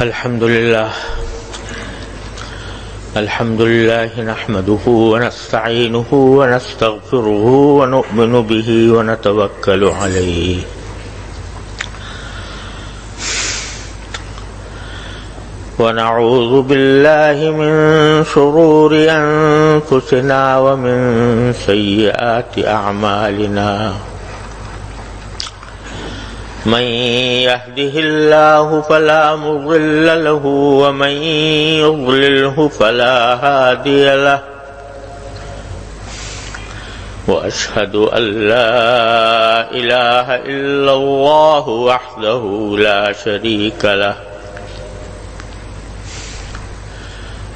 الحمد لله نحمده ونستعينه ونستغفره ونؤمن به ونتوكل عليه ونعوذ بالله من شرور أنفسنا ومن سيئات أعمالنا من يهده الله فلا مضل له ومن يضلله فلا هادي له وأشهد أن لا إله إلا الله وحده لا شريك له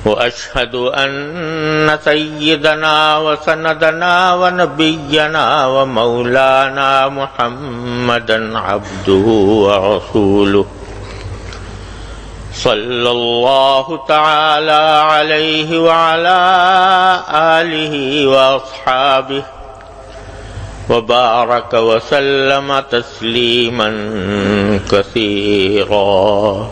وأشهد أن سيدنا وسندنا ونبينا ومولانا محمدا عبده ورسوله صلى الله تعالى عليه وعلى آله وأصحابه وبارك وسلم تسليما كثيرا.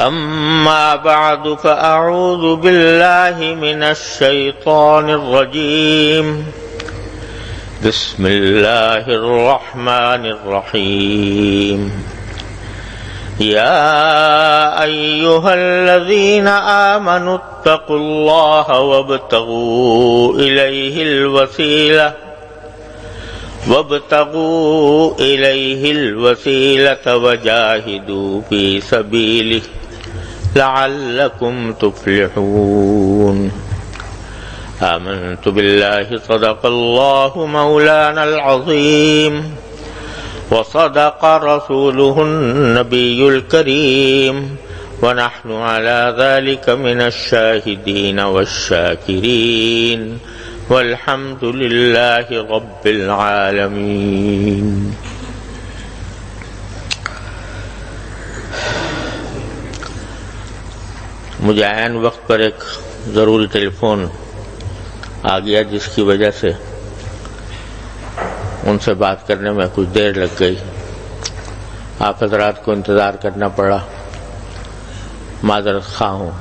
أما بعد فأعوذ بالله من الشيطان الرجيم. بسم الله الرحمن الرحيم. يا أيها الذين آمنوا اتقوا الله وابتغوا إليه الوسيلة وجاهدوا في سبيله لعلكم تفلحون. آمنت بالله صدق الله مولانا العظيم وصدق رسوله النبي الكريم ونحن على ذلك من الشاهدين والشاكرين والحمد لله رب العالمين. مجھے عین وقت پر ایک ضروری ٹیلی فون آ گیا جس کی وجہ سے ان سے بات کرنے میں کچھ دیر لگ گئی. آپ حضرات کو انتظار کرنا پڑا، معذرت خواہ ہوں.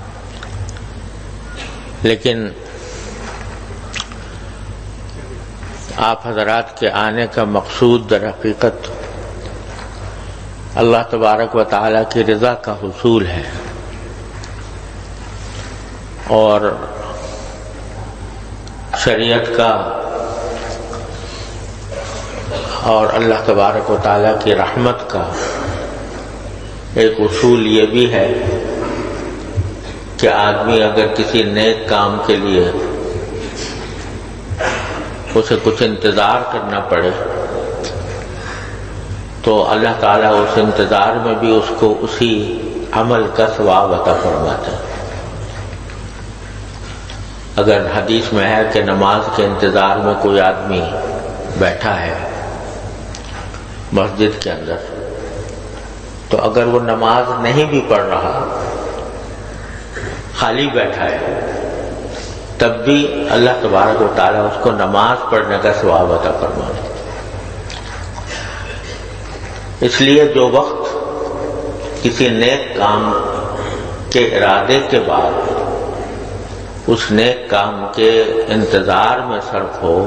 لیکن آپ حضرات کے آنے کا مقصود در حقیقت اللہ تبارک و تعالی کی رضا کا حصول ہے، اور شریعت کا اور اللہ تبارک و تعالی کی رحمت کا ایک اصول یہ بھی ہے کہ آدمی اگر کسی نیک کام کے لیے اسے کچھ انتظار کرنا پڑے تو اللہ تعالیٰ اس انتظار میں بھی اس کو اسی عمل کا ثواب عطا فرماتا ہے. اگر حدیث میں ہے کہ نماز کے انتظار میں کوئی آدمی بیٹھا ہے مسجد کے اندر، تو اگر وہ نماز نہیں بھی پڑھ رہا، خالی بیٹھا ہے، تب بھی اللہ تبارک و تعالیٰ اس کو نماز پڑھنے کا ثواب عطا فرماتا ہے. اس لیے جو وقت کسی نیک کام کے ارادے کے بعد اس نیک کام کے انتظار میں صرف ہو،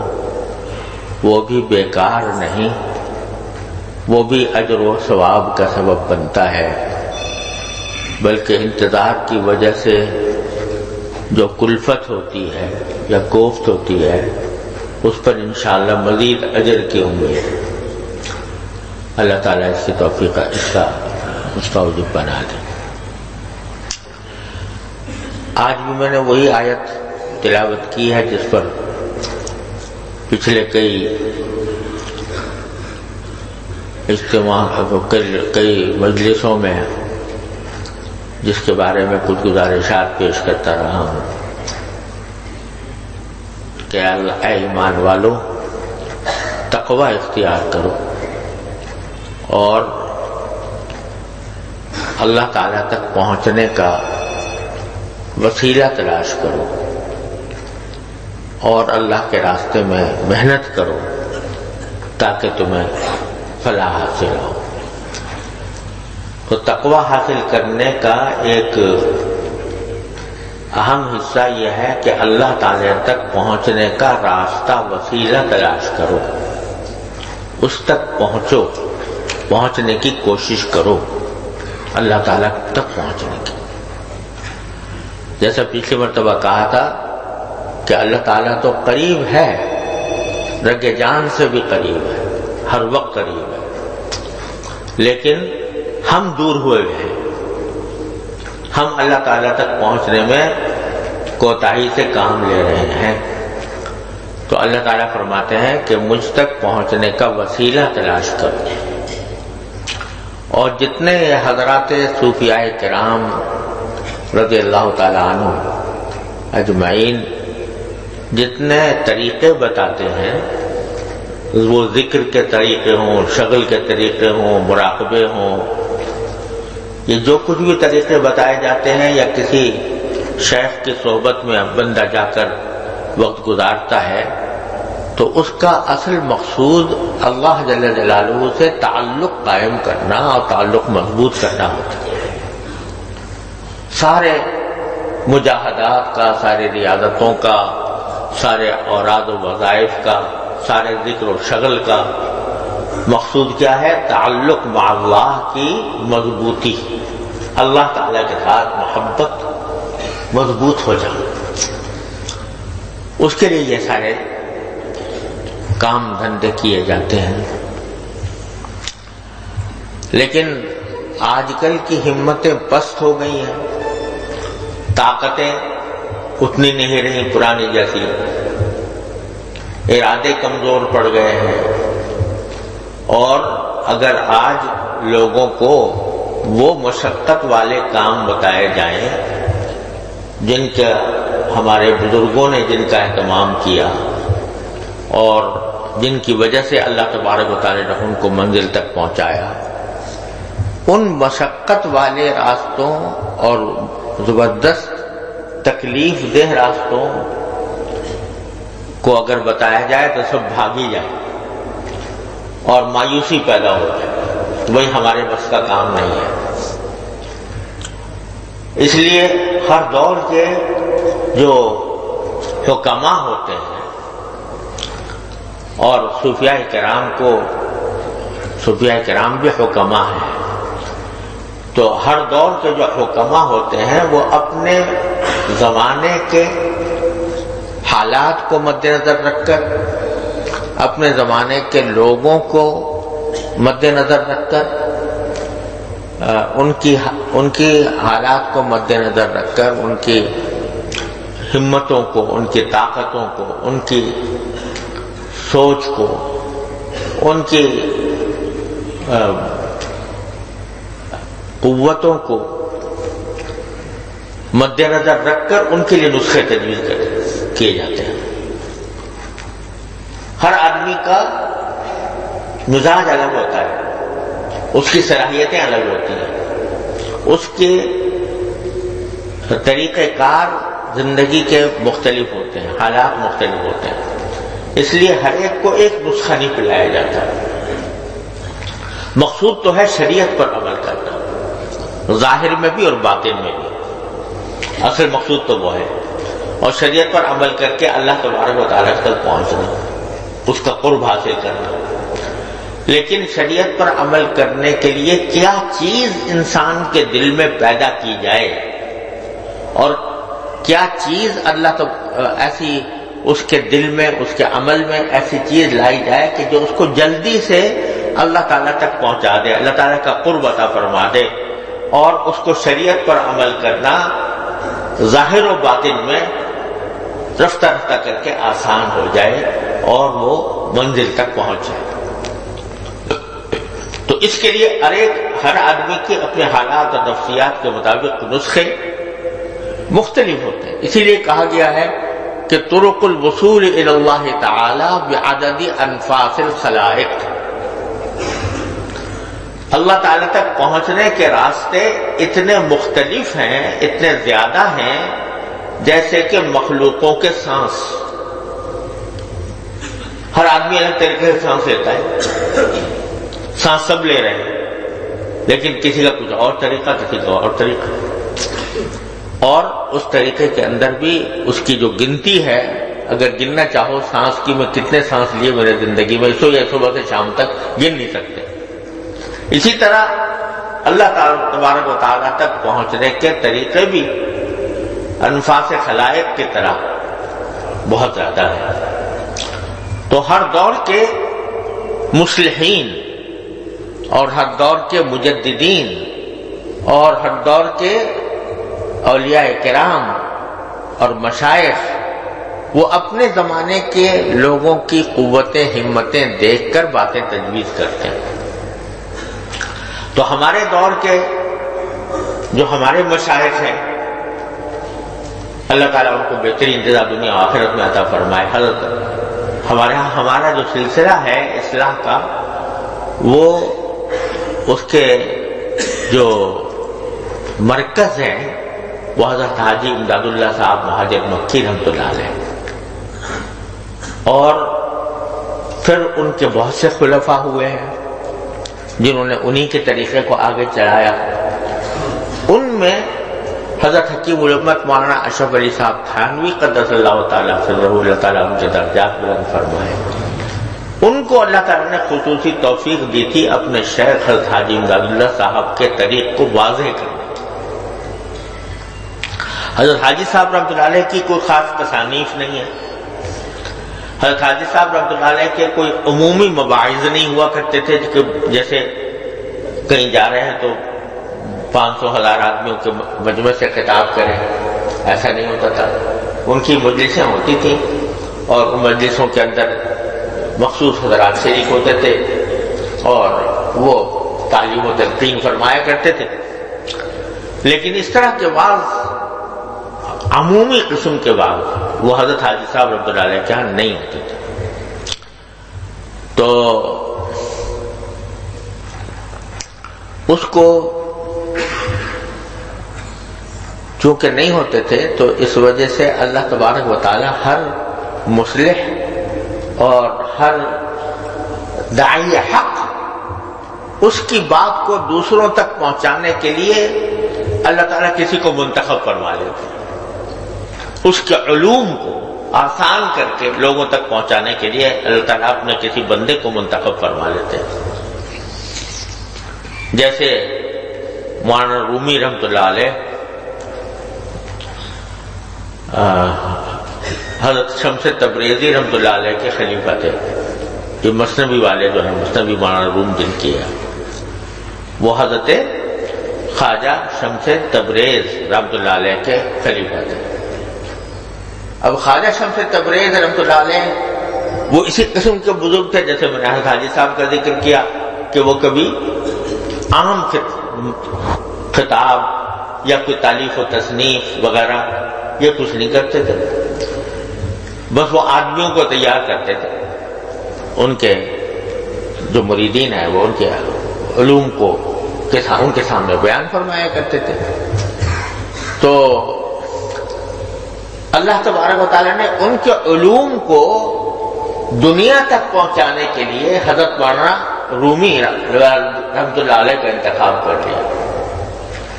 وہ بھی بیکار نہیں، وہ بھی اجر و ثواب کا سبب بنتا ہے، بلکہ انتظار کی وجہ سے جو کلفت ہوتی ہے یا کوفت ہوتی ہے اس پر انشاءاللہ مزید اجر کی امید ہے. اللہ تعالیٰ اس کی توفیق اس کا مستوجب بنا دے. آج بھی میں نے وہی آیت تلاوت کی ہے جس پر پچھلے کئی اجتماع کئی مجلسوں میں جس کے بارے میں کچھ گزارشات پیش کرتا رہا ہوں کہ اے ایمان والو، تقوی اختیار کرو اور اللہ تعالیٰ تک پہنچنے کا وسیلہ تلاش کرو اور اللہ کے راستے میں محنت کرو تاکہ تمہیں فلاح حاصل ہو. تو تقوی حاصل کرنے کا ایک اہم حصہ یہ ہے کہ اللہ تعالی تک پہنچنے کا راستہ وسیلہ تلاش کرو، اس تک پہنچو، پہنچنے کی کوشش کرو اللہ تعالیٰ تک پہنچنے کی۔ جیسا پچھلی مرتبہ کہا تھا کہ اللہ تعالیٰ تو قریب ہے، رگ جان سے بھی قریب ہے، ہر وقت قریب ہے، لیکن ہم دور ہوئے ہیں، ہم اللہ تعالیٰ تک پہنچنے میں کوتاہی سے کام لے رہے ہیں۔ تو اللہ تعالیٰ فرماتے ہیں کہ مجھ تک پہنچنے کا وسیلہ تلاش کرو، اور جتنے حضرات صوفیاء کرام رضی اللہ تعالیٰ عنہ اجمعین جتنے طریقے بتاتے ہیں، وہ ذکر کے طریقے ہوں، شغل کے طریقے ہوں، مراقبے ہوں، یہ جو کچھ بھی طریقے بتائے جاتے ہیں، یا کسی شیخ کی صحبت میں بندہ جا کر وقت گزارتا ہے، تو اس کا اصل مقصود اللہ جل جلالہ سے تعلق قائم کرنا اور تعلق مضبوط کرنا ہوتا ہے۔ سارے مجاہدات کا، سارے ریاضتوں کا، سارے اوراد و وظائف کا، سارے ذکر و شغل کا مقصود کیا ہے؟ تعلق مع اللہ کی مضبوطی، اللہ تعالیٰ کے ساتھ محبت مضبوط ہو جائے، اس کے لیے یہ سارے کام دھندے کیے جاتے ہیں۔ لیکن آج کل کی ہمتیں پست ہو گئی ہیں، طاقتیں اتنی نہیں رہی پرانی جیسی، ارادے کمزور پڑ گئے ہیں، اور اگر آج لوگوں کو وہ مشقت والے کام بتائے جائیں جن کا ہمارے بزرگوں نے جن کا اہتمام کیا اور جن کی وجہ سے اللہ تبارک و تعالی نے ان کو منزل تک پہنچایا، ان مشقت والے راستوں اور زبردست تکلیف دہ راستوں کو اگر بتایا جائے تو سب بھاگی جائے اور مایوسی پیدا ہو جائے، وہی ہمارے بس کا کام نہیں ہے۔ اس لیے ہر دور کے جو حکماء ہوتے ہیں، اور صوفیاء کرام بھی حکماء ہیں، تو ہر دور کے جو حکماء ہوتے ہیں وہ اپنے زمانے کے حالات کو مد نظر رکھ کر، اپنے زمانے کے لوگوں کو مد نظر رکھ کر، ان کی حالات کو مد نظر رکھ کر، ان کی ہمتوں کو، ان کی طاقتوں کو، ان کی سوچ کو، ان کی قوتوں کو مد نظر رکھ کر ان کے لیے نسخے تجویز کیے جاتے ہیں۔ ہر آدمی کا مزاج الگ ہوتا ہے، اس کی صلاحیتیں الگ ہوتی ہیں، اس کے طریقہ کار زندگی کے مختلف ہوتے ہیں، حالات مختلف ہوتے ہیں، اس لیے ہر ایک کو ایک نسخہ نہیں پلایا جاتا۔ مقصود تو ہے شریعت پر عمل کرنا، ظاہر میں بھی اور باطن میں بھی، اصل مقصود تو وہ ہے، اور شریعت پر عمل کر کے اللہ تبارک و تعالیٰ تک پہنچنا، اس کا قرب حاصل کرنا۔ لیکن شریعت پر عمل کرنے کے لیے کیا چیز انسان کے دل میں پیدا کی جائے، اور کیا چیز اللہ تو ایسی اس کے دل میں، اس کے عمل میں ایسی چیز لائی جائے کہ جو اس کو جلدی سے اللہ تعالیٰ تک پہنچا دے، اللہ تعالیٰ کا قرب عطا فرما دے، اور اس کو شریعت پر عمل کرنا ظاہر و باطن میں رفتہ رفتہ کر کے آسان ہو جائے اور وہ منزل تک پہنچ جائے۔ تو اس کے لیے ہر آدمی کے اپنے حالات اور نفسیات کے مطابق نسخے مختلف ہوتے ہیں۔ اسی لیے کہا گیا ہے کہ طرق الوصول الی اللہ تعالی بعدد انفاس الخلائق، اللہ تعالی تک پہنچنے کے راستے اتنے مختلف ہیں، اتنے زیادہ ہیں جیسے کہ مخلوقوں کے سانس۔ ہر آدمی الگ طریقے سے سانس لیتا ہے، سانس سب لے رہے ہیں، لیکن کسی کا کچھ اور طریقہ، کسی کا اور طریقہ، اور اس طریقے کے اندر بھی اس کی جو گنتی ہے، اگر گننا چاہو سانس کی، میں کتنے سانس لیے میرے زندگی میں، اس یا صبح سے شام تک گن نہیں سکتے۔ اسی طرح اللہ تعالیٰ تبارک و تعالیٰ تک پہنچنے کے طریقے بھی انفاس خلائق کی طرح بہت زیادہ ہے۔ تو ہر دور کے مصلحین اور ہر دور کے مجددین اور ہر دور کے اولیاء کرام اور مشائخ، وہ اپنے زمانے کے لوگوں کی قوتیں ہمتیں دیکھ کر باتیں تجویز کرتے ہیں۔ تو ہمارے دور کے جو ہمارے مشائخ ہیں، اللہ تعالیٰ ان کو بہترین جزا دنیا و آخرت میں عطا فرمائے۔ حضرت ہمارا جو سلسلہ ہے اصلاح کا، وہ اس کے جو مرکز ہے وہ حضرت حاجی امداد اللہ صاحب مہاجر مکی رحمۃ اللہ علیہ، اور پھر ان کے بہت سے خلفاء ہوئے ہیں جنہوں نے انہی کے طریقے کو آگے چڑھایا۔ ان میں حضرت حکیم الامت مولانا اشرف علی صاحب تھانوی قدس اللہ تعالیٰ سرہ، اللہ تعالیٰ ان کے درجات بلند فرمائے۔ ان کو اللہ تعالیٰ نے خصوصی توفیق دی تھی اپنے شیخ حضرت حاجی امداد اللہ صاحب کے طریق کو واضح کرنے۔ حضرت حاجی صاحب رحمۃ اللہ علیہ کی کوئی خاص تصانیف نہیں ہے۔ حضرت حاجی صاحب رحمۃ اللہ علیہ کے کوئی عمومی مواعظ نہیں ہوا کرتے تھے کہ جیسے کہیں جا رہے ہیں تو 500,000 آدمیوں کے مجمع سے خطاب کریں، ایسا نہیں ہوتا تھا۔ ان کی مجلسیں ہوتی تھیں اور ان مجلسوں کے اندر مخصوص حضرات شریک ہوتے تھے اور وہ تعلیم و تلقین فرمایا کرتے تھے، لیکن اس طرح کے بعض عمومی قسم کے بعد وہ حضرت حاجی صاحب رحمۃ اللہ علیہ کے یہاں نہیں ہوتے تھے۔ تو اس کو چونکہ نہیں ہوتے تھے تو اس وجہ سے اللہ تبارک و تعالی ہر مصلح اور ہر داعی حق اس کی بات کو دوسروں تک پہنچانے کے لیے اللہ تعالیٰ کسی کو منتخب فرما لیتے، اس کے علوم کو آسان کر کے لوگوں تک پہنچانے کے لیے اللہ تعالیٰ اپنے کسی بندے کو منتخب فرما لیتے ہیں۔ جیسے مولانا رومی رحمۃ اللہ علیہ حضرت شمس تبریزی رحمۃ اللہ علیہ کے خلیفہ تھے۔ یہ مثنوی والے جو ہیں، مثنوی مولانا روم جن کی ہے، وہ حضرت خواجہ شمس تبریز رحمۃ اللہ علیہ کے خلیفہ تھے۔ اب خواجہ شمس تبریز رحمۃ اللہ علیہ وہ اسی قسم کے بزرگ تھے، جیسے میں نے حضرت حاجی صاحب کا ذکر کیا کہ وہ کبھی عام خطاب یا کوئی تالیف و تصنیف وغیرہ یہ کچھ نہیں کرتے تھے، بس وہ آدمیوں کو تیار کرتے تھے، ان کے جو مریدین ہیں وہ ان کے علوم کو ان کے سامنے بیان فرمایا کرتے تھے۔ تو اللہ تبارک و تعالیٰ نے ان کے علوم کو دنیا تک پہنچانے کے لیے حضرت مولانا رومی رحمۃ اللہ علیہ کا انتخاب کر لیا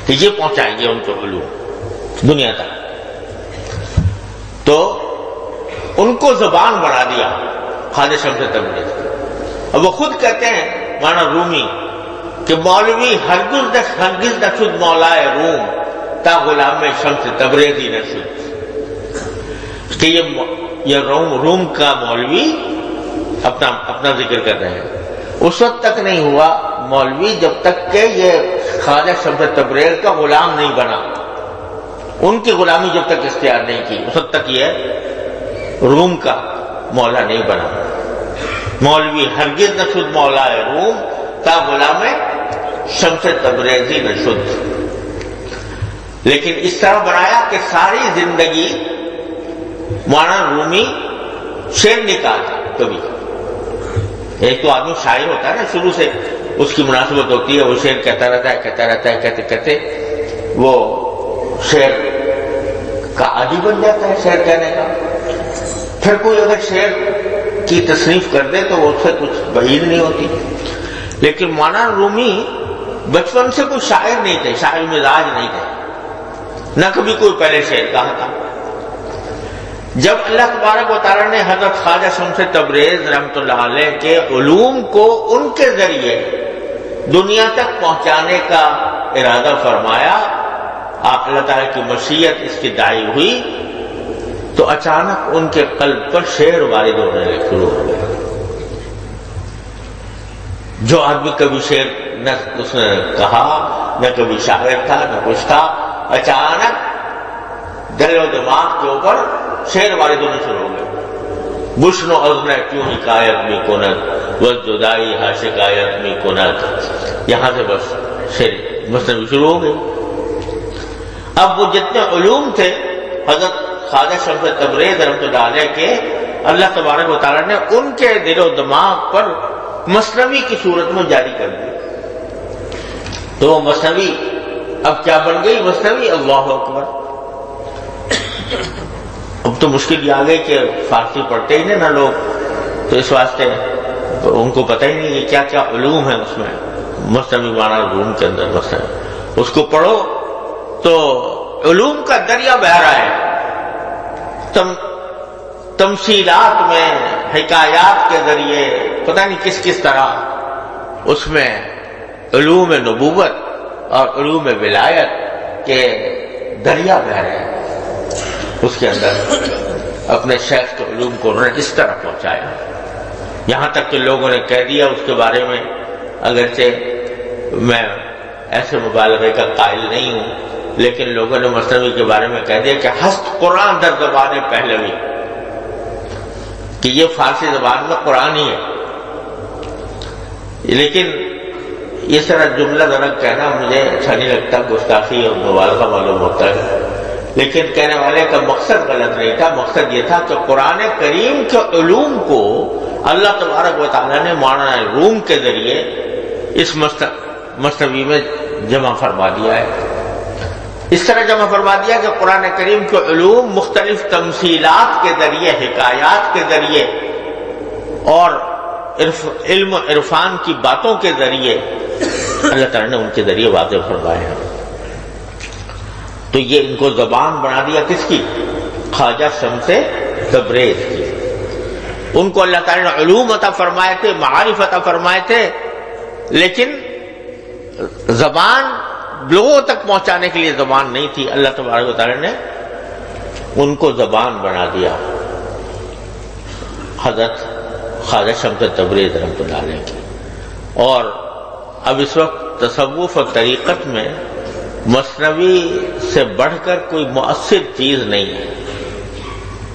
کہ یہ پہنچائیں گے ان کے علوم دنیا تک۔ تو ان کو زبان بنا دیا خواجہ شمس تبریز کو۔ اب وہ خود کہتے ہیں مولانا رومی کہ مولوی ہرگز نہ شد مولائے روم تا غلام شمس تبریزی نہ شد، کہ یہ روم کا مولوی اپنا ذکر کر رہے ہیں، اس وقت تک نہیں ہوا مولوی جب تک کہ یہ خواجہ شمس تبریز کا غلام نہیں بنا، ان کی غلامی جب تک اختیار نہیں کی اس وقت تک یہ روم کا مولا نہیں بنا۔ مولوی ہرگز نہ شد مولائے روم تا غلام شمس تبریزی نہ شد، لیکن اس طرح بنایا کہ ساری زندگی مولانا رومی شعر نکالتا۔ کبھی ایک تو آدمی شاعر ہوتا ہے نا، شروع سے اس کی مناسبت ہوتی ہے، وہ شعر کہتا رہتا ہے، کہتے کہتے وہ شعر کا عادی بن جاتا ہے شعر کہنے کا۔ پھر کوئی اگر شعر کی تصنیف کر دے تو وہ اس سے کچھ بعید نہیں ہوتی، لیکن مولانا رومی بچپن سے کوئی شاعر نہیں تھے، شاعر مزاج نہیں تھے، نہ کبھی کوئی پہلے شعر کہا تھا۔ جب اللہ تبارک و تعالیٰ نے حضرت خواجہ شمس تبریز رحمۃ اللہ علیہ کے علوم کو ان کے ذریعے دنیا تک پہنچانے کا ارادہ فرمایا، اللہ تعالیٰ کی مشیت اس کی داعی ہوئی، تو اچانک ان کے قلب پر شعر وارد ہونے شروع ہو گئے۔ جو آدمی کبھی شعر نہ اس نے کہا، نہ کبھی شاعر تھا، نہ کچھ تھا، اچانک دل و دماغ کے اوپر شعر وارد ہونے شروع ہو گئے۔ بشن و عزم کیوں حکایت میں کنت، بس جدائی ہا شکایت میں کنت، یہاں سے بس شعر مثنوی شروع ہو گئی۔ اب وہ جتنے علوم تھے حضرت خواجہ شمس تبریز رحمۃ اللہ علیہ کے، اللہ تبارک و تعالیٰ نے ان کے دل و دماغ پر مثنوی کی صورت میں جاری کر دی۔ تو وہ مثنوی اب کیا بن گئی؟ مثنوی اللہ اکبر۔ اب تو مشکل یہ آ گئی کہ فارسی پڑھتے ہی نا لوگ، تو اس واسطے ان کو پتہ ہی نہیں کہ کیا کیا علوم ہیں اس میں۔ مثنوی معنی علوم کے اندر مثنوی، اس کو پڑھو تو علوم کا دریا بہہ رہا ہے، تمثیلات میں، حکایات کے ذریعے، پتہ نہیں کس کس طرح اس میں علوم نبوت اور علوم ولایت کے دریا بہہ رہے ہیں۔ اس کے اندر اپنے شیخ کے علوم کو انہوں نے اس طرح پہنچایا، یہاں تک کہ لوگوں نے کہہ دیا اس کے بارے میں، اگرچہ میں ایسے مبالغے کا قائل نہیں ہوں، لیکن لوگوں نے مثنوی کے بارے میں کہہ دیا کہ ہست قرآن در زبان پہلوی، کہ یہ فارسی زبان میں قرآن ہی ہے۔ لیکن اس طرح جملہ ذرا کہنا مجھے اچھا نہیں لگتا، گستاخی اور مبالغہ معلوم ہوتا ہے، لیکن کہنے والے کا مقصد غلط نہیں تھا۔ مقصد یہ تھا کہ قرآن کریم کے علوم کو اللہ تبارک و تعالیٰ نے معنی روم کے ذریعے اس مثنوی میں جمع فرما دیا ہے۔ اس طرح جمع فرما دیا کہ قرآن کریم کے علوم مختلف تمثیلات کے ذریعے، حکایات کے ذریعے اور علم عرفان کی باتوں کے ذریعے اللہ تعالیٰ نے ان کے ذریعے واضح فرمائے ہیں۔ تو یہ ان کو زبان بنا دیا کس کی؟ خواجہ شمس تبریز کی۔ ان کو اللہ تعالیٰ نے علوم عطا فرمائے تھے، معارف عطا فرمائے تھے، لیکن زبان لوگوں تک پہنچانے کے لیے زبان نہیں تھی۔ اللہ تبارک و تعالیٰ نے ان کو زبان بنا دیا، حضرت خواجہ شمس تبریز رحمۃ اللہ علیہ کی۔ اور اب اس وقت تصوف اور طریقت میں مثنوی سے بڑھ کر کوئی مؤثر چیز نہیں ہے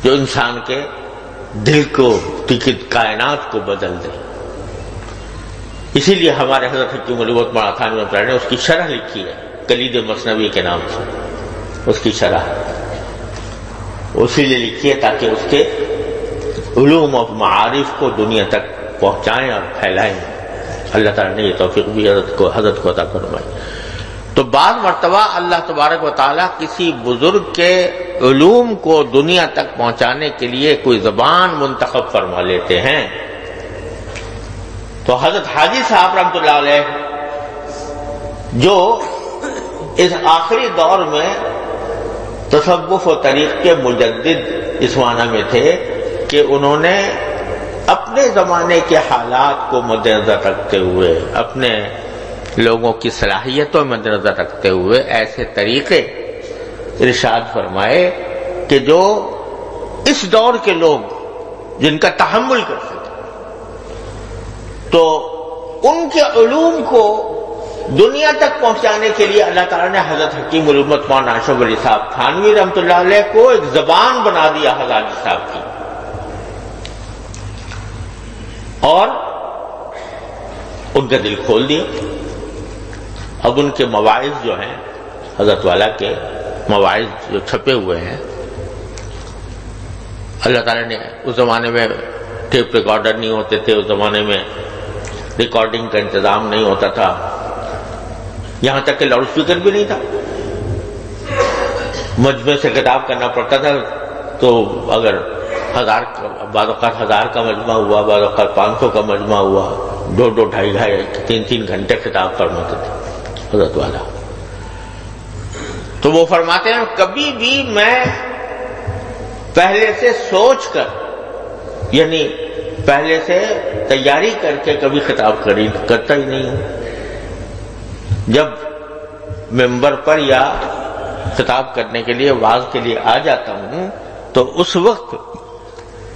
جو انسان کے دل کو، کائنات کو بدل دے۔ اسی لیے ہمارے حضرت حکیم علی مولانا تھانوی رحمۃ اللہ نے اس کی شرح لکھی ہے، کلید مثنوی کے نام سے اس کی شرح اسی لیے لکھی ہے تاکہ اس کے علوم اور معارف کو دنیا تک پہنچائیں اور پھیلائیں۔ اللہ تعالیٰ نے یہ توفیق بھی حضرت کو عطا فرمائی۔ تو بعض مرتبہ اللہ تبارک و تعالیٰ کسی بزرگ کے علوم کو دنیا تک پہنچانے کے لیے کوئی زبان منتخب فرما لیتے ہیں۔ تو حضرت حاجی صاحب رحمۃ اللہ علیہ جو اس آخری دور میں تصوف و طریق کے مجدد اس معنی میں تھے کہ انہوں نے اپنے زمانے کے حالات کو مد نظر رکھتے ہوئے، اپنے لوگوں کی صلاحیتوں مد نظر رکھتے ہوئے ایسے طریقے ارشاد فرمائے کہ جو اس دور کے لوگ جن کا تحمل کر سکے، تو ان کے علوم کو دنیا تک پہنچانے کے لیے اللہ تعالیٰ نے حضرت حکیم الامت مولانا اشرف علی صاحب تھانوی رحمۃ اللہ علیہ کو ایک زبان بنا دیا حضرت صاحب کی، اور ان کا دل کھول دیا۔ اب ان کے مواعظ جو ہیں، حضرت والا کے مواعظ جو چھپے ہوئے ہیں، اللہ تعالیٰ نے اس زمانے میں ٹیپ ریکارڈر نہیں ہوتے تھے، اس زمانے میں ریکارڈنگ کا انتظام نہیں ہوتا تھا، یہاں تک کہ لاؤڈ اسپیکر بھی نہیں تھا، مجمع سے خطاب کرنا پڑتا تھا۔ تو اگر بعض اوقات 1000 کا مجمع ہوا، بعض اوقات 500 کا مجمع ہوا، 2-2, 2.5 3 گھنٹے خطاب فرماتے تھے۔ حضرت والا. تو وہ فرماتے ہیں کبھی بھی میں پہلے سے سوچ کر یعنی پہلے سے تیاری کر کے کبھی خطاب کرتا ہی نہیں ہوں. جب ممبر پر یا خطاب کرنے کے لیے وعظ کے لیے آ جاتا ہوں تو اس وقت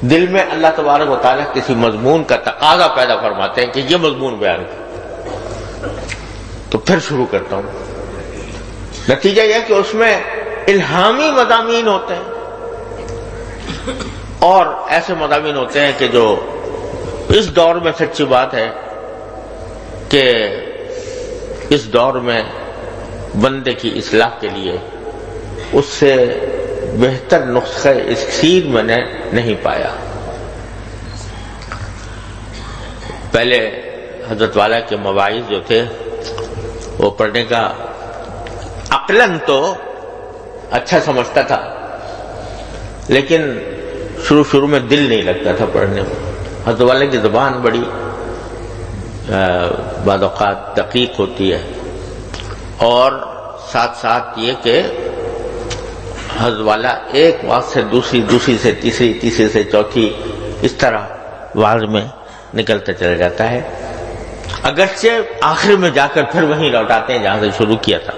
دل میں اللہ تبارک و تعالیٰ کسی مضمون کا تقاضا پیدا فرماتے ہیں کہ یہ مضمون بیان کرو، تو پھر شروع کرتا ہوں. نتیجہ یہ کہ اس میں الہامی مضامین ہوتے ہیں اور ایسے مضامین ہوتے ہیں کہ جو اس دور میں سچی بات ہے کہ اس دور میں بندے کی اصلاح کے لیے اس سے بہتر نسخہ اکسیر میں نے نہیں پایا. پہلے حضرت والا کے مواعظ جو تھے وہ پڑھنے کا عقلاً تو اچھا سمجھتا تھا، لیکن شروع میں دل نہیں لگتا تھا پڑھنے میں. حضرت والا کی زبان بڑی بعض اوقات دقیق ہوتی ہے، اور ساتھ ساتھ یہ کہ حضرت والا ایک بات سے دوسری سے تیسری سے چوتھی اس طرح واز میں نکلتا چلا جاتا ہے، اگرچہ آخر میں جا کر پھر وہیں لوٹاتے ہیں جہاں سے شروع کیا تھا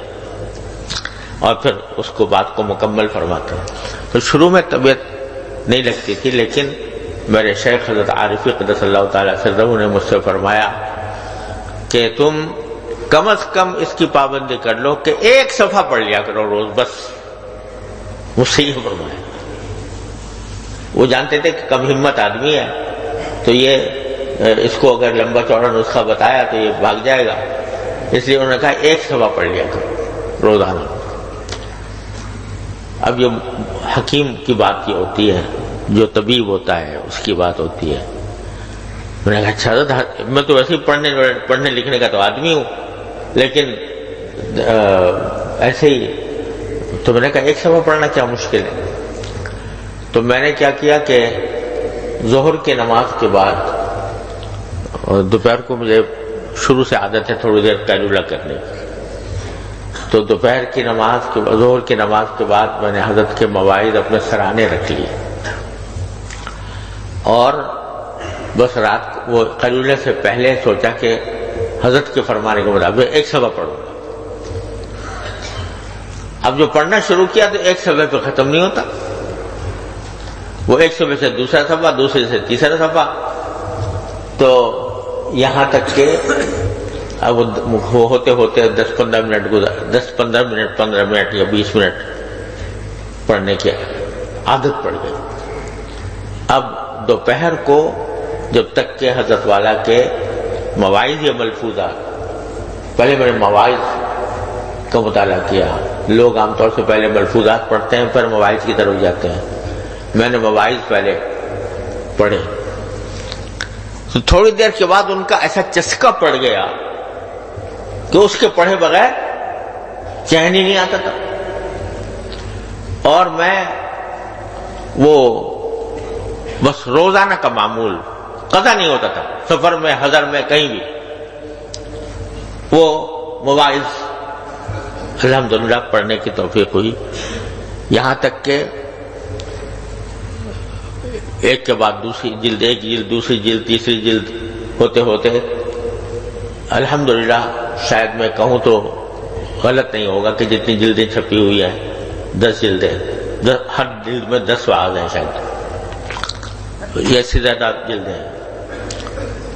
اور پھر اس کو بات کو مکمل فرماتے ہیں. تو شروع میں طبیعت نہیں لگتی تھی، لیکن میرے شیخ حضرت عارفی قدس اللہ تعالیٰ سرہ نے مجھ سے فرمایا کہ تم کم از کم اس کی پابندی کر لو کہ ایک صفحہ پڑھ لیا کرو روز، بس. مجھ سے یہ فرمایا. وہ جانتے تھے کہ کم ہمت آدمی ہے تو یہ اس کو اگر لمبا چوڑا نسخہ بتایا تو یہ بھاگ جائے گا، اس لیے انہوں نے کہا ایک صفحہ پڑھ لیا کرو روزانہ. اب یہ حکیم کی بات یہ ہوتی ہے، جو طبیب ہوتا ہے اس کی بات ہوتی ہے. میں نے کہا اچھا میں تو ویسے ہی پڑھنے لکھنے کا تو آدمی ہوں، لیکن ایسے ہی. تو میں نے کہا ایک صفحہ پڑھنا کیا مشکل ہے. تو میں نے کیا کیا کہ ظہر کی نماز کے بعد دوپہر کو مجھے شروع سے عادت ہے تھوڑی دیر قیلولہ کرنے کی، تو دوپہر کی نماز کے ظہر کی نماز کے بعد میں نے حضرت کے مواعظ اپنے سرانے رکھ لیے، اور بس رات وہ قیلولے سے پہلے سوچا کہ حضرت کے فرمانے کے مطابق ایک صفحہ پڑھوں گا. اب جو پڑھنا شروع کیا تو ایک صفحے پہ ختم نہیں ہوتا، وہ ایک صفحے سے دوسرا صفحہ، دوسرے سے تیسرا صفحہ، تو یہاں تک کہ اب وہ ہوتے 10-15 منٹ گزار 15 منٹ یا 20 منٹ پڑھنے کی عادت پڑ گئی. اب دوپہر کو جب تک کہ حضرت والا کے مواعظ یا ملفوظات، پہلے میں نے مواعظ کا مطالعہ کیا. لوگ عام طور سے پہلے ملفوظات پڑھتے ہیں پھر مواعظ کی طرف جاتے ہیں. میں نے مواعظ پہلے پڑھے، تو تھوڑی دیر کے بعد ان کا ایسا چسکا پڑ گیا کہ اس کے پڑھے بغیر چین ہی نہیں آتا تھا. اور میں وہ بس روزانہ کا معمول قضا نہیں ہوتا تھا، سفر میں حضر میں کہیں بھی وہ مواعظ الحمدللہ پڑھنے کی توفیق ہوئی. یہاں تک کہ ایک کے بعد دوسری جلد، ایک جلد، دوسری جلد، تیسری جلد ہوتے ہوتے الحمدللہ شاید میں کہوں تو غلط نہیں ہوگا کہ جتنی جلدیں چھپی ہوئی ہیں 10 جلدیں، ہر جلد میں 10 واعظ ہیں شاید، یہ سے زیادہ جلدیں ہیں.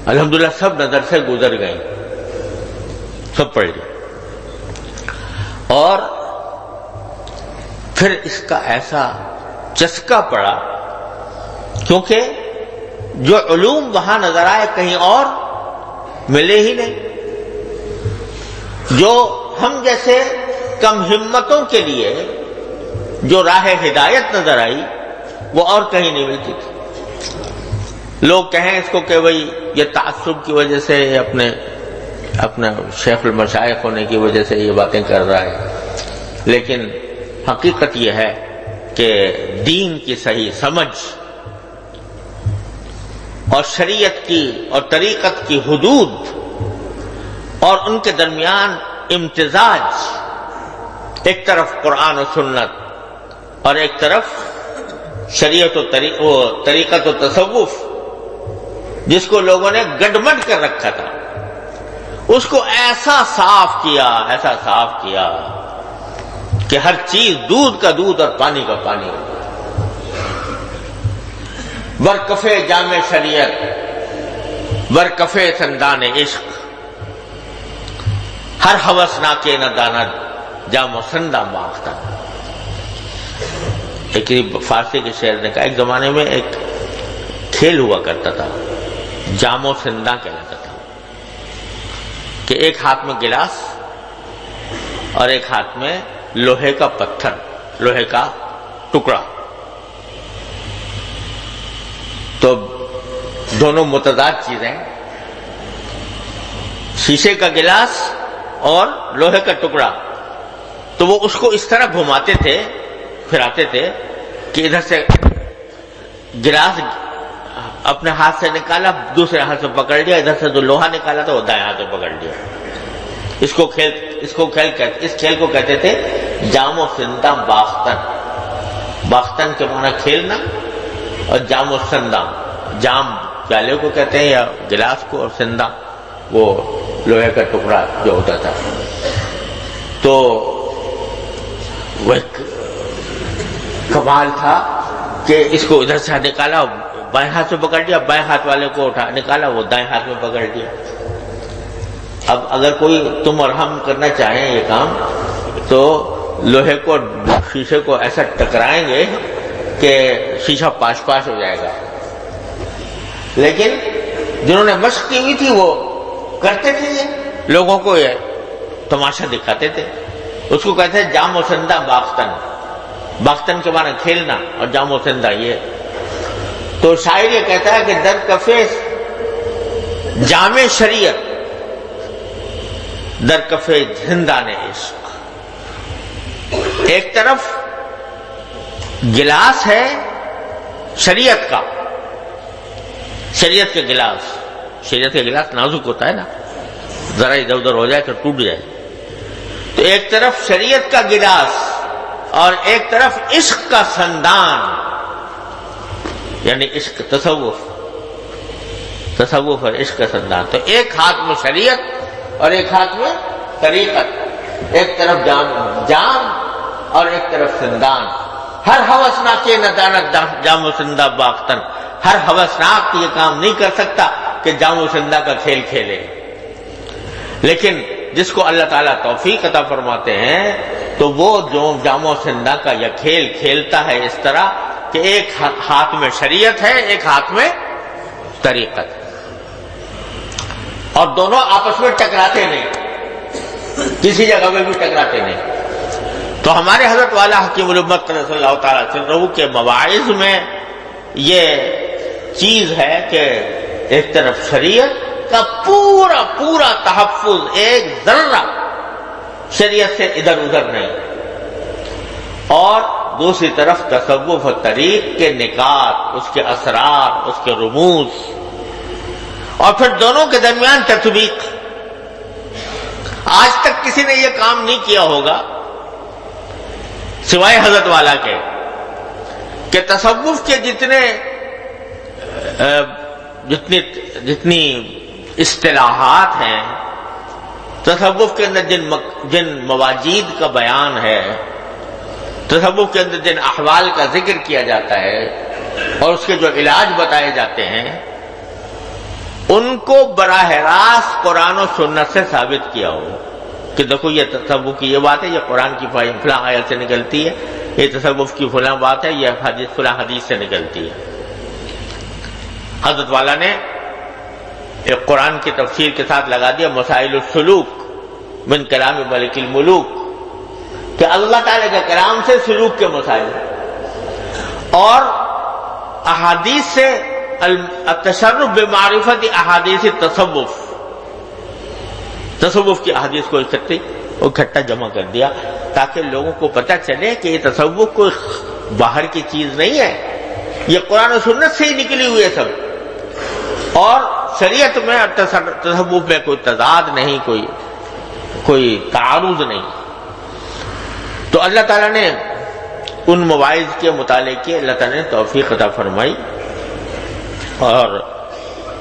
الحمدللہ سب نظر سے گزر گئیں، سب پڑھ لی. اور پھر اس کا ایسا چسکا پڑا کیونکہ جو علوم وہاں نظر آئے کہیں اور ملے ہی نہیں. جو ہم جیسے کم ہمتوں کے لیے جو راہ ہدایت نظر آئی وہ اور کہیں نہیں ملتی تھی. لوگ کہیں اس کو کہ بھئی یہ تعصب کی وجہ سے اپنا شیخ المشائخ ہونے کی وجہ سے یہ باتیں کر رہا ہے، لیکن حقیقت یہ ہے کہ دین کی صحیح سمجھ اور شریعت کی اور طریقت کی حدود اور ان کے درمیان امتزاج، ایک طرف قرآن و سنت اور ایک طرف شریعت و طریقت و تصوف، جس کو لوگوں نے گڈمڈ کر رکھا تھا، اس کو ایسا صاف کیا کہ ہر چیز دودھ کا دودھ اور پانی کا پانی ہو گیا۔ برکفے جام شریعت، برکفے سندان عشق، ہر ہوس ناکے نہ داند جام و سندہ ماختہ۔ ایک فارسی کے شعر نے کہا ایک زمانے میں ایک کھیل ہوا کرتا تھا، جام و سندہ کہلاتا تھا، کہ ایک ہاتھ میں گلاس اور ایک ہاتھ میں لوہے کا پتھر، لوہے کا ٹکڑا، تو دونوں متضاد چیزیں، شیشے کا گلاس اور لوہے کا ٹکڑا، تو وہ اس کو اس طرح گھماتے تھے، پھراتے تھے کہ ادھر سے گلاس اپنے ہاتھ سے نکالا، دوسرے ہاتھ سے پکڑ لیا، ادھر سے جو لوہا نکالا تھا وہ دائیں ہاتھ سے پکڑ لیا۔ اس کھیل کو کہتے تھے جام و سندہ باختن۔ باختن کے معنی کھیلنا، اور جام و سندہ، جام پیالے کو کہتے ہیں یا گلاس کو، اور سندہ وہ لوہے کا ٹکڑا جو ہوتا تھا۔ تو وہ ایک کمال تھا کہ اس کو ادھر سے نکالا، بائیں ہاتھ سے پکڑ لیا، بائیں ہاتھ والے کو نکالا، وہ دائیں ہاتھ میں پکڑ لیا۔ اب اگر کوئی تم اور ہم کرنا چاہیں یہ کام، تو لوہے کو شیشے کو ایسا ٹکرائیں گے کہ شیشہ پاش پاش ہو جائے گا، لیکن جنہوں نے مشق کی ہوئی تھی وہ کرتے تھے، یہ لوگوں کو یہ تماشا دکھاتے تھے۔ اس کو کہتے ہیں جام و سندہ باختن۔ باختن کے معنی کھیلنا اور جام و سندہ یہ۔ تو شاعر یہ کہتا ہے کہ در کفے جام شریعت، در کفے زندان عشق، ایک طرف گلاس ہے شریعت کا، شریعت کے گلاس، شریعت کا گلاس نازک ہوتا ہے نا، ذرا ادھر ادھر ہو جائے تو ٹوٹ جائے، تو ایک طرف شریعت کا گلاس اور ایک طرف عشق کا سندان، یعنی عشق تصوف اور عشق کا سندان۔ تو ایک ہاتھ میں شریعت اور ایک ہاتھ میں طریقت، ایک طرف جام اور ایک طرف سندان۔ ہر ہوسناک نہ دانت جام و سندہ باختن، ہر ہوسناک یہ کام نہیں کر سکتا کہ جام و سندہ کا کھیل کھیلے، لیکن جس کو اللہ تعالیٰ توفیق عطا فرماتے ہیں تو وہ جو جام و سندہ کا یہ کھیل کھیلتا ہے اس طرح کہ ایک ہاتھ میں شریعت ہے، ایک ہاتھ میں طریقت ہے، اور دونوں آپس میں ٹکراتے نہیں، کسی جگہ میں بھی ٹکراتے نہیں۔ تو ہمارے حضرت والا حکیم الامت صلی اللہ تعالیٰ سرہ کے مواعظ میں یہ چیز ہے کہ ایک طرف شریعت کا پورا تحفظ، ایک ذرہ شریعت سے ادھر ادھر نہیں، اور دوسری طرف تصوف و طریق کے نکات، اس کے اسرار، اس کے رموز، اور پھر دونوں کے درمیان تطبیق۔ آج تک کسی نے یہ کام نہیں کیا ہوگا سوائے حضرت والا کے کہ تصوف کے جتنی اصطلاحات ہیں، تصوف کے اندر جن مواجید کا بیان ہے، تصوف کے اندر جن احوال کا ذکر کیا جاتا ہے اور اس کے جو علاج بتائے جاتے ہیں، ان کو براہ راست قرآن و سنت سے ثابت کیا ہو کہ دیکھو یہ تصوف کی یہ بات ہے، یہ قرآن کی فلاں آیت سے نکلتی ہے، یہ تصوف کی فلاں بات ہے، یہ فلاں حدیث سے نکلتی ہے۔ حضرت والا نے ایک قرآن کی تفسیر کے ساتھ لگا دیا مسائل السلوک من کلام ملک الملوک، کہ اللہ تعالیٰ کے کلام سے سلوک کے مسائل، اور احادیث سے التشرف بمعرفت احادیث تصوف کی احادیث کو اکٹھا جمع کر دیا تاکہ لوگوں کو پتہ چلے کہ یہ تصوف کوئی باہر کی چیز نہیں ہے، یہ قرآن و سنت سے ہی نکلی ہوئی ہے سب، اور شریعت میں اور تصوف میں کوئی تضاد نہیں، کوئی کوئی تعارض نہیں. تو اللہ تعالیٰ نے ان مواعظ کے مطالعے کی اللہ تعالیٰ نے توفیق عطا فرمائی. اور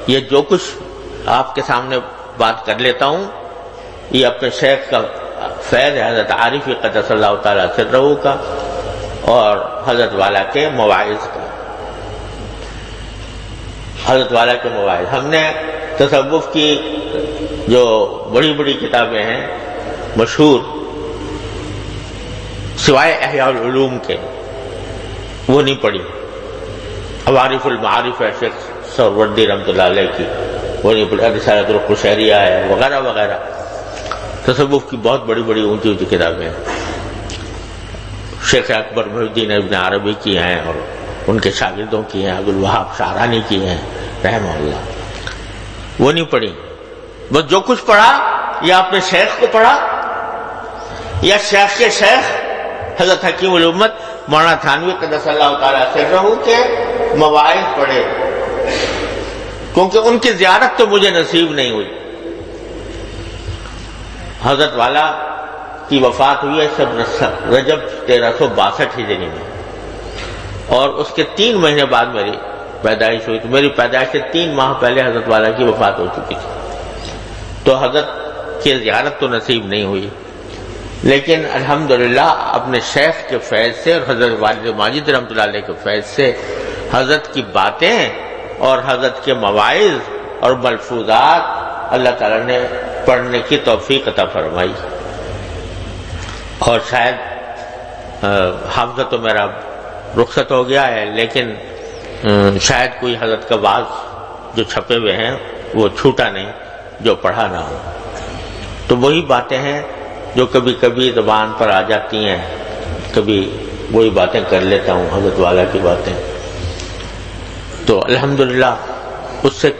یہ جو کچھ آپ کے سامنے بات کر لیتا ہوں یہ اپنے شیخ کا فیض ہے، حضرت عارفی قدس اللہ تعالیٰ سرہ کا اور حضرت والا کے مواعظ کا. حضرت والا کے مواعظ، ہم نے تصوف کی جو بڑی بڑی کتابیں ہیں مشہور سوائے احیاء العلوم کے وہ نہیں پڑھی. عوارف المعارف ہے شیخ سہروردی رحمۃ اللہ علیہ کی، وہ نہیں پڑھی. رسالۃ القشیریہ ہے وغیرہ وغیرہ. تصوف کی بہت بڑی بڑی اونچی اونچی کتابیں ہیں. شیخ اکبر محی الدین ابن عربی کی ہیں اور ان کے شاگردوں کی ہیں، عبدالوہاب شعرانی کی ہیں رحمہ اللہ. وہ نہیں پڑھی. بس جو کچھ پڑھا یا اپنے شیخ کو پڑھا یا شیخ کے شیخ حضرت حکیم الامت مولانا تھانوی قدس اللہ تعالیٰ سرہ کے مواعظ پڑھے، کیونکہ ان کی زیارت تو مجھے نصیب نہیں ہوئی. حضرت والا کی وفات ہوئی ہے رجب 1362 ہجری میں، اور اس کے 3 مہینے بعد میری پیدائش ہوئی. تو میری پیدائش سے 3 ماہ پہلے حضرت والا کی وفات ہو چکی تھی. تو حضرت کی زیارت تو نصیب نہیں ہوئی، لیکن الحمدللہ اپنے شیخ کے فیض سے اور حضرت والد ماجد رحمۃ اللہ علیہ کے فیض سے حضرت کی باتیں اور حضرت کے مواعظ اور ملفوظات اللہ تعالیٰ نے پڑھنے کی توفیق عطا فرمائی. اور شاید حافظہ تو میرا رخصت ہو گیا ہے، لیکن شاید کوئی حضرت کا بعض جو چھپے ہوئے ہیں وہ چھوٹا نہیں جو پڑھا نہ ہو. تو وہی باتیں ہیں جو کبھی کبھی زبان پر آ جاتی ہیں، کبھی وہی باتیں کر لیتا ہوں حضرت والا کی باتیں. تو الحمدللہ اس سے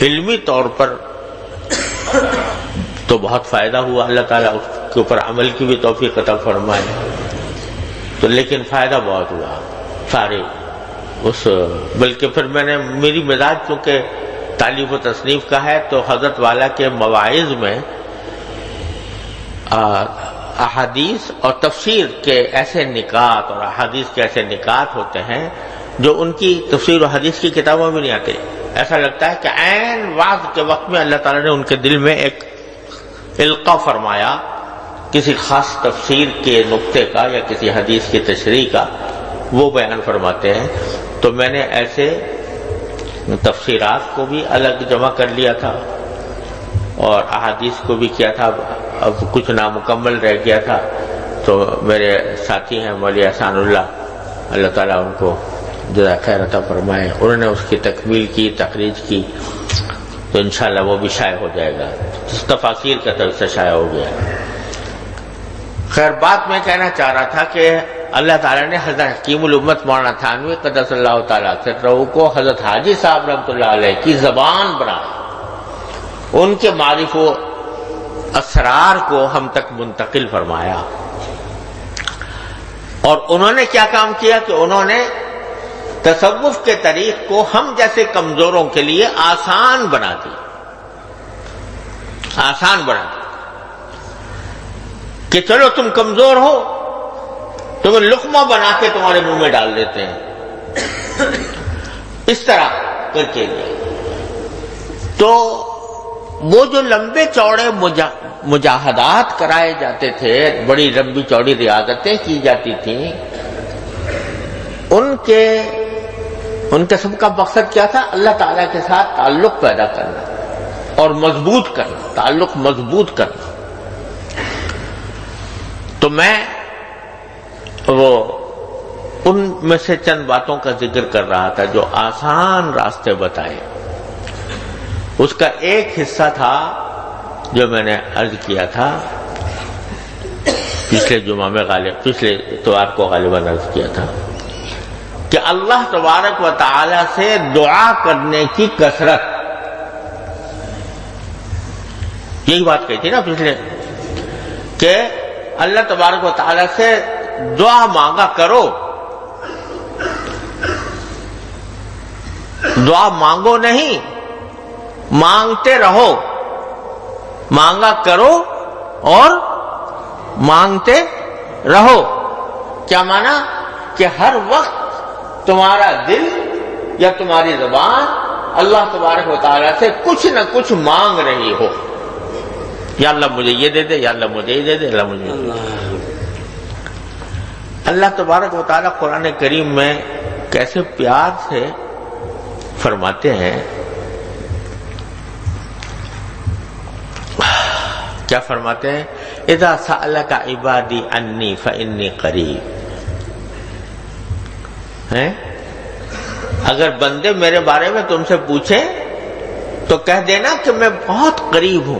علمی طور پر تو بہت فائدہ ہوا. اللہ تعالیٰ اس کے اوپر عمل کی بھی توفیق عطا فرمائے. تو لیکن فائدہ بہت ہوا سارے اس، بلکہ پھر میں نے میری مزاج چونکہ تعلیف و تصنیف کا ہے تو حضرت والا کے مواعظ میں احادیث اور تفسیر کے ایسے نکات اور احادیث کے ایسے نکات ہوتے ہیں جو ان کی تفسیر و حدیث کی کتابوں میں نہیں آتے. ایسا لگتا ہے کہ عین وعظ کے وقت میں اللہ تعالیٰ نے ان کے دل میں ایک القاء فرمایا کسی خاص تفسیر کے نقطے کا یا کسی حدیث کی تشریح کا، وہ بیان فرماتے ہیں. تو میں نے ایسے تفسیرات کو بھی الگ جمع کر لیا تھا اور احادیث کو بھی کیا تھا. اب کچھ نامکمل رہ گیا تھا تو میرے ساتھی ہیں مولوی احسان اللہ تعالیٰ ان کو جزائے خیر عطا فرمائے، انہوں نے اس کی تکمیل کی، تخریج کی. تو انشاءاللہ وہ بھی شائع ہو جائے گا. تفاسیر کا طرف سے شائع ہو گیا. خیر بات میں کہنا چاہ رہا تھا کہ اللہ تعالیٰ نے حضرت حکیم الامت مولانا تھانوی قدس اللہ تعالیٰ سرہ کو حضرت حاجی صاحب رحمۃ اللہ علیہ کی زبان بنایا، ان کے معارف و اسرار کو ہم تک منتقل فرمایا. اور انہوں نے کیا کام کیا کہ انہوں نے تصوف کے طریق کو ہم جیسے کمزوروں کے لیے آسان بنا دی. آسان بنا دی کہ چلو تم کمزور ہو، تمہیں لقمہ بنا کے تمہارے منہ میں ڈال دیتے ہیں، اس طرح کر کے. تو وہ جو لمبے چوڑے مجاہدات کرائے جاتے تھے، بڑی لمبی چوڑی ریاضتیں کی جاتی تھیں، ان کے سب کا مقصد کیا تھا؟ اللہ تعالیٰ کے ساتھ تعلق پیدا کرنا اور مضبوط کرنا، تعلق مضبوط کرنا. تو میں وہ ان میں سے چند باتوں کا ذکر کر رہا تھا جو آسان راستے بتائے. اس کا ایک حصہ تھا جو میں نے عرض کیا تھا پچھلے جمعہ میں پچھلے اتوار کو غالباً عرض کیا تھا کہ اللہ تبارک و تعالی سے دعا کرنے کی کثرت. یہی بات کہی تھی نا پچھلے کہ اللہ تبارک و تعالی سے دعا مانگا کرو، دعا مانگو نہیں، مانگتے رہو. مانگا کرو اور مانگتے رہو. کیا مانا؟ کہ ہر وقت تمہارا دل یا تمہاری زبان اللہ تبارک و تعالیٰ سے کچھ نہ کچھ مانگ رہی ہو. یا اللہ مجھے یہ دے دے، یا اللہ مجھے یہ دے دے، اللہ مجھے یہ دے دے. اللہ تبارک و تعالیٰ قرآن کریم میں کیسے پیار سے فرماتے ہیں. کیا فرماتے ہیں؟ اذا سألک عبادی انی فانی قریب. اگر بندے میرے بارے میں تم سے پوچھیں تو کہہ دینا کہ میں بہت قریب ہوں.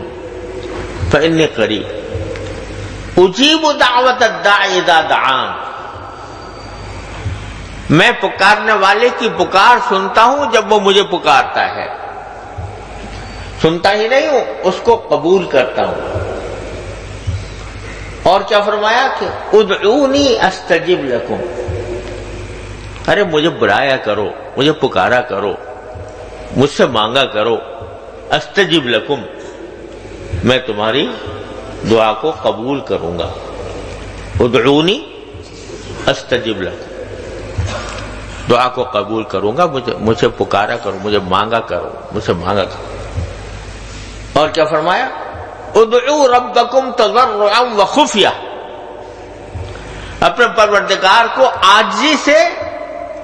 فانی قریب اجیب دعوت الداعی اذا دعان. میں پکارنے والے کی پکار سنتا ہوں جب وہ مجھے پکارتا ہے. سنتا ہی نہیں ہوں، اس کو قبول کرتا ہوں. اور کیا فرمایا کہ ادعونی استجب لکم. ارے مجھے بلایا کرو، مجھے پکارا کرو، مجھ سے مانگا کرو. استجب لکم، میں تمہاری دعا کو قبول کروں گا. ادعونی استجب لکم، دعا کو قبول کروں گا. مجھے پکارا کرو، مجھے مانگا کرو، مجھ سے مانگا کرو. اور کیا فرمایا؟ ادعوا ربکم تضرعا وخفیہ. اپنے پروردگار کو عاجزی سے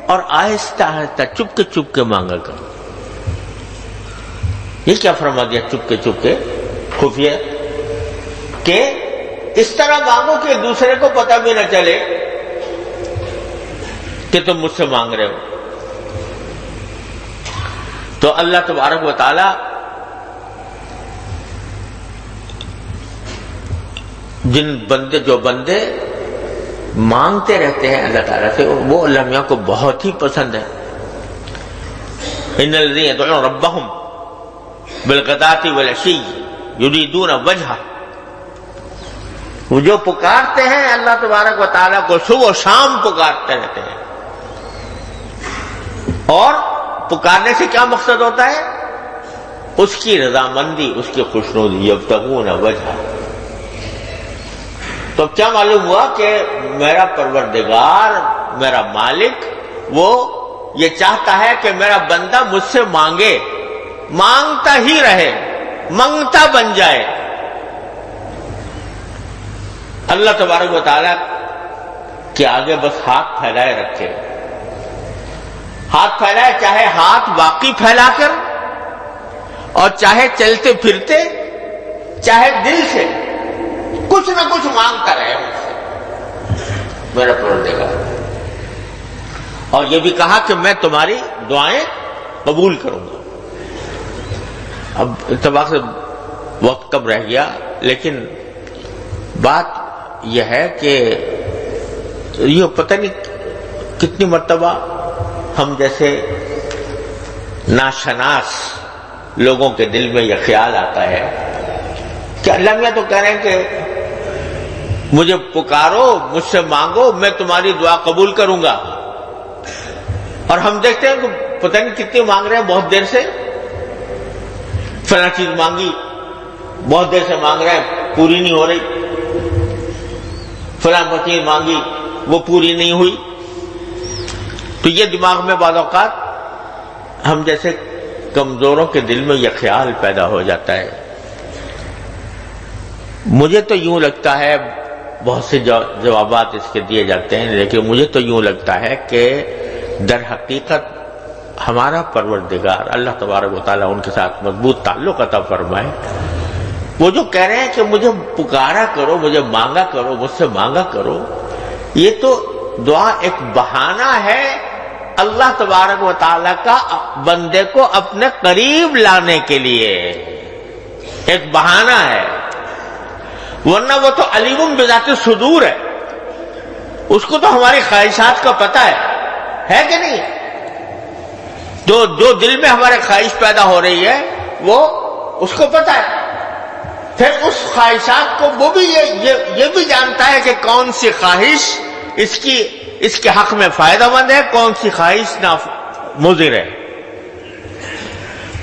اور آہستہ آہستہ چپ کے مانگا کرو. یہ کیا فرما دیا؟ چپ کے خفیہ، کہ اس طرح مانگو کہ دوسرے کو پتہ بھی نہ چلے کہ تم مجھ سے مانگ رہے ہو. تو اللہ تبارک و تعالی جو بندے مانگتے رہتے ہیں اللہ تعالیٰ سے، وہ اللہ میاں کو بہت ہی پسند ہے. ان الذین یدعون ربہم بالغداۃ والعشی یریدون وجہہ. وہ جو پکارتے ہیں اللہ تبارک و تعالیٰ کو، صبح و شام پکارتے رہتے ہیں. اور پکارنے سے کیا مقصد ہوتا ہے؟ اس کی رضامندی، اس کی خوشنودی. یبتغون وجہہ. تو کیا معلوم ہوا کہ میرا پروردگار، میرا مالک، وہ یہ چاہتا ہے کہ میرا بندہ مجھ سے مانگے، مانگتا ہی رہے، منگتا بن جائے. اللہ تبارک و تعالیٰ کے آگے بس ہاتھ پھیلائے رکھے. ہاتھ پھیلائے، چاہے ہاتھ باقی پھیلا کر، اور چاہے چلتے پھرتے، چاہے دل سے کچھ نہ کچھ مانگتا رہے مجھ سے میرا پروردگار. اور یہ بھی کہا کہ میں تمہاری دعائیں قبول کروں گا. اب اتفاق سے وقت کم رہ گیا، لیکن بات یہ ہے کہ یہ پتہ نہیں کتنی مرتبہ ہم جیسے ناشناس لوگوں کے دل میں یہ خیال آتا ہے کہ اللہ میاں تو کہہ رہے ہیں کہ مجھے پکارو، مجھ سے مانگو، میں تمہاری دعا قبول کروں گا. اور ہم دیکھتے ہیں کہ پتہ نہیں کتنی مانگ رہے ہیں بہت دیر سے. فلاں چیز مانگی، بہت دیر سے مانگ رہے ہیں، پوری نہیں ہو رہی. فلاں چیز مانگی، وہ پوری نہیں ہوئی. تو یہ دماغ میں بعض اوقات ہم جیسے کمزوروں کے دل میں یہ خیال پیدا ہو جاتا ہے. مجھے تو یوں لگتا ہے، بہت سے جوابات اس کے دیے جاتے ہیں، لیکن مجھے تو یوں لگتا ہے کہ در حقیقت ہمارا پروردگار اللہ تبارک و تعالیٰ ان کے ساتھ مضبوط تعلق عطا فرمائے. وہ جو کہہ رہے ہیں کہ مجھے پکارا کرو، مجھے مانگا کرو، مجھ سے مانگا کرو، یہ تو دعا ایک بہانہ ہے اللہ تبارک و تعالیٰ کا بندے کو اپنے قریب لانے کے لیے. ایک بہانہ ہے، ورنہ وہ تو علیم بذات الصدور ہے. اس کو تو ہماری خواہشات کا پتہ ہے کہ نہیں؟ جو دل میں ہمارے خواہش پیدا ہو رہی ہے وہ اس کو پتہ ہے. پھر اس خواہشات کو وہ بھی یہ بھی جانتا ہے کہ کون سی خواہش اس کے حق میں فائدہ مند ہے، کون سی خواہش مضر ہے.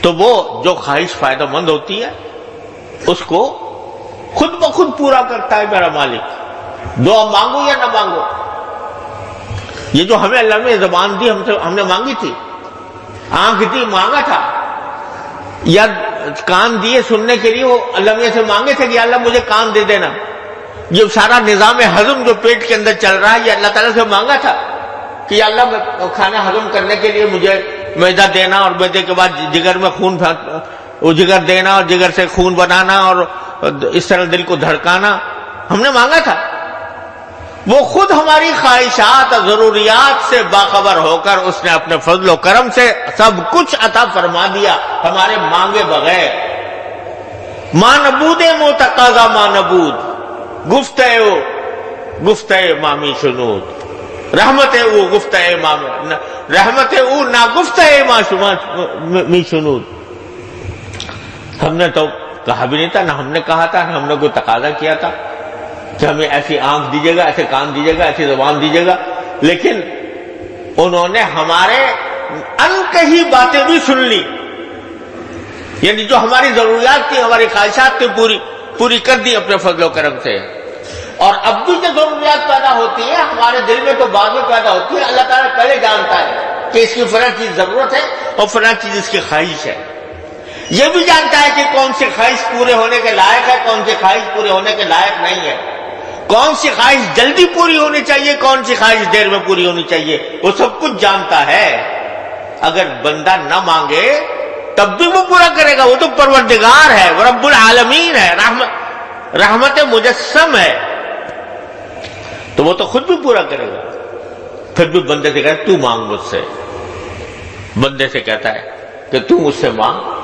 تو وہ جو خواہش فائدہ مند ہوتی ہے اس کو خود بخود پورا کرتا ہے میرا مالک. دعا مانگو یا نہ مانگو. یہ جو ہمیں اللہ نے زبان دی ہم نے مانگی تھی, آنکھ دی مانگا تھا, یا کان دیے سننے کے لیے وہ اللہ میاں سے مانگے تھے کہ اللہ مجھے کان دے دینا. یہ سارا نظام ہضم جو پیٹ کے اندر چل رہا ہے یہ اللہ تعالیٰ سے مانگا تھا کہ اللہ کھانا ہضم کرنے کے لیے مجھے معدہ دینا, اور معدے کے بعد جگر میں خون وہ جگر دینا, اور جگر سے خون بنانا, اور اس طرح دل کو دھڑکانا ہم نے مانگا تھا. وہ خود ہماری خواہشات اور ضروریات سے باخبر ہو کر اس نے اپنے فضل و کرم سے سب کچھ عطا فرما دیا ہمارے مانگے بغیر. ما نبود متقاضا ما نبود, گفتہ او گفتہ مامی شنود, رحمت او گفتہ مامی رحمت او نا گفتہ می شنود. ہم نے تو کہا بھی نہیں تھا, نہ ہم نے کہا تھا, نہ ہم نے کوئی تقاضا کیا تھا کہ ہمیں ایسی آنکھ دیجیے گا, ایسے کان دیجیے گا, ایسی زبان دیجیے گا. لیکن انہوں نے ہمارے انکہی باتیں بھی سن لی, یعنی جو ہماری ضروریات تھی, ہماری خواہشات تھی, پوری کر دی اپنے فضل و کرم سے. اور اب بھی جو ضروریات پیدا ہوتی ہیں ہمارے دل میں تو بعد میں پیدا ہوتی ہے, اللہ تعالیٰ پہلے جانتا ہے کہ اس کی فلاں چیز ضرورت ہے اور فلاں چیز اس کی خواہش ہے. یہ بھی جانتا ہے کہ کون سی خواہش پورے ہونے کے لائق ہے, کون سی خواہش پورے ہونے کے لائق نہیں ہے, کون سی خواہش جلدی پوری ہونی چاہیے, کون سی خواہش دیر میں پوری ہونی چاہیے, وہ سب کچھ جانتا ہے. اگر بندہ نہ مانگے تب بھی وہ پورا کرے گا, وہ تو پروردگار ہے, وہ رب العالمین ہے, رحمت مجسم ہے, تو وہ تو خود بھی پورا کرے گا. پھر بھی بندے سے کہتا ہے تو مانگ مجھ سے, بندے سے کہتا ہے کہ تو مجھ سے مانگ.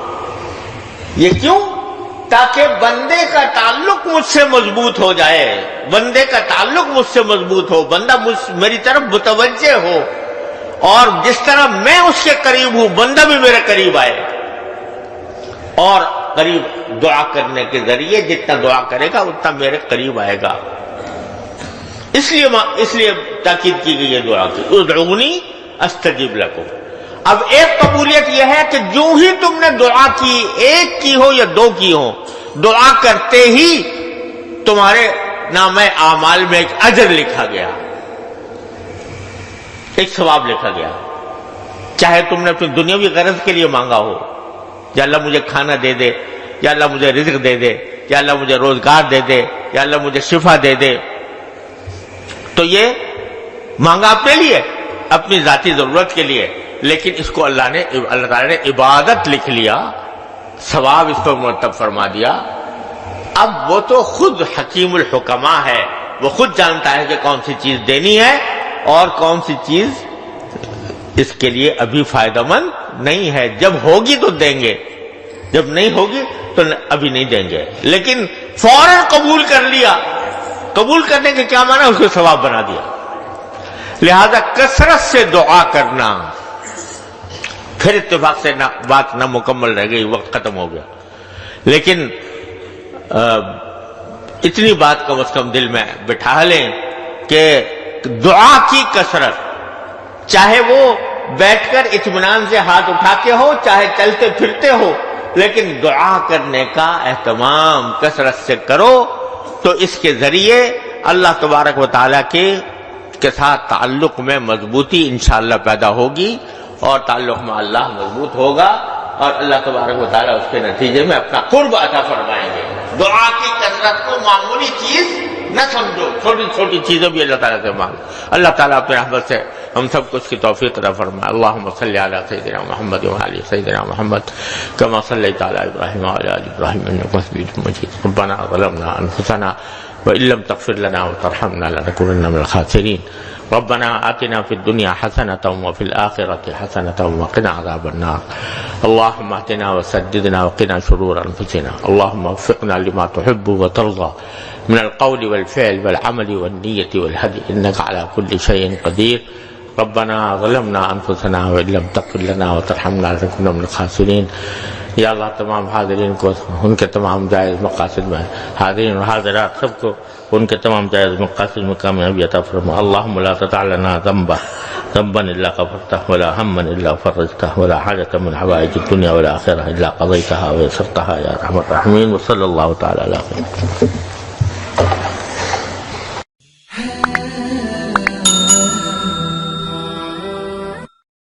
یہ کیوں؟ تاکہ بندے کا تعلق مجھ سے مضبوط ہو جائے, بندے کا تعلق مجھ سے مضبوط ہو, بندہ میری طرف متوجہ ہو, اور جس طرح میں اس کے قریب ہوں بندہ بھی میرے قریب آئے. اور قریب دعا کرنے کے ذریعے جتنا دعا کرے گا اتنا میرے قریب آئے گا. اس لیے تاکید کی گئی ہے دعا کی, ادعونی استجب لکم. اب ایک قبولیت یہ ہے کہ جو ہی تم نے دعا کی, ایک کی ہو یا دو کی ہو, دعا کرتے ہی تمہارے نامہ اعمال میں ایک اجر لکھا گیا, ایک ثواب لکھا گیا. چاہے تم نے اپنی دنیاوی غرض کے لیے مانگا ہو, یا اللہ مجھے کھانا دے دے, یا اللہ مجھے رزق دے دے, یا اللہ مجھے روزگار دے دے, یا اللہ مجھے شفا دے دے, تو یہ مانگا اپنے لیے, اپنی ذاتی ضرورت کے لیے, لیکن اس کو اللہ تعالیٰ نے عبادت لکھ لیا, ثواب اس پر مرتب فرما دیا. اب وہ تو خود حکیم الحکماء ہے, وہ خود جانتا ہے کہ کون سی چیز دینی ہے اور کون سی چیز اس کے لیے ابھی فائدہ مند نہیں ہے. جب ہوگی تو دیں گے, جب نہیں ہوگی تو ابھی نہیں دیں گے. لیکن فوراً قبول کر لیا. قبول کرنے کے کیا معنی, اس کو ثواب بنا دیا. لہذا کثرت سے دعا کرنا. پھر اتفاق سے بات نہ مکمل رہ گئی, وقت ختم ہو گیا, لیکن اتنی بات کم از کم دل میں بٹھا لیں کہ دعا کی کثرت, چاہے وہ بیٹھ کر اطمینان سے ہاتھ اٹھا کے ہو, چاہے چلتے پھرتے ہو, لیکن دعا کرنے کا اہتمام کثرت سے کرو, تو اس کے ذریعے اللہ تبارک و تعالیٰ کے ساتھ تعلق میں مضبوطی انشاءاللہ پیدا ہوگی, اور تعلق میں اللہ مضبوط ہوگا, اور اللہ تبارک و تعالیٰ اس کے نتیجے میں اپنا قرب عطا فرمائیں گے. دعا کی کثرت کو معمولی چیز نہ سمجھو, چھوٹی چھوٹی چیزیں بھی اللہ تعالیٰ سے مانگو. اللہ تعالیٰ اپنے رحمت سے ہم سب کو اس کی توفیق عطا فرمائے. اللہم صلی علی سیدنا محمد وعلی سیدنا محمد کما صلیت علی ابراہیم وعلی آل ابراہیم انک حمید مجید. ربنا ظلمنا انفسنا وإن لم تغفر لنا وترحمنا لنكونن من الخاسرين. ربنا آتنا في الدنيا حسنة وفي الآخرة حسنة وقنا عذاب النار. اللهم اهدنا وسددنا وقنا شرور أنفسنا. اللهم وفقنا لما تحب وترضى من القول والفعل والعمل والنية والهدي إنك على كل شيء قدير. ربنا ظلمنا أنفسنا وإن لم تغفر لنا وترحمنا لنكونن من الخاسرين. یا اللہ تمام حاضرین کو ان کے تمام جائز مقاصد میں, حاضرین و حاضرات سب کو ان کے تمام جائز مقاصد میں کامیابی عطا فرما. اللہم لا تدع لنا ذنبا ذنبا إلا غفرته ولا هما إلا فرجته ولا حاجة من حوائج الدنيا والآخرة إلا قضيتها ويسرتها يا أرحم الراحمين. وصلى الله تعالى على خير.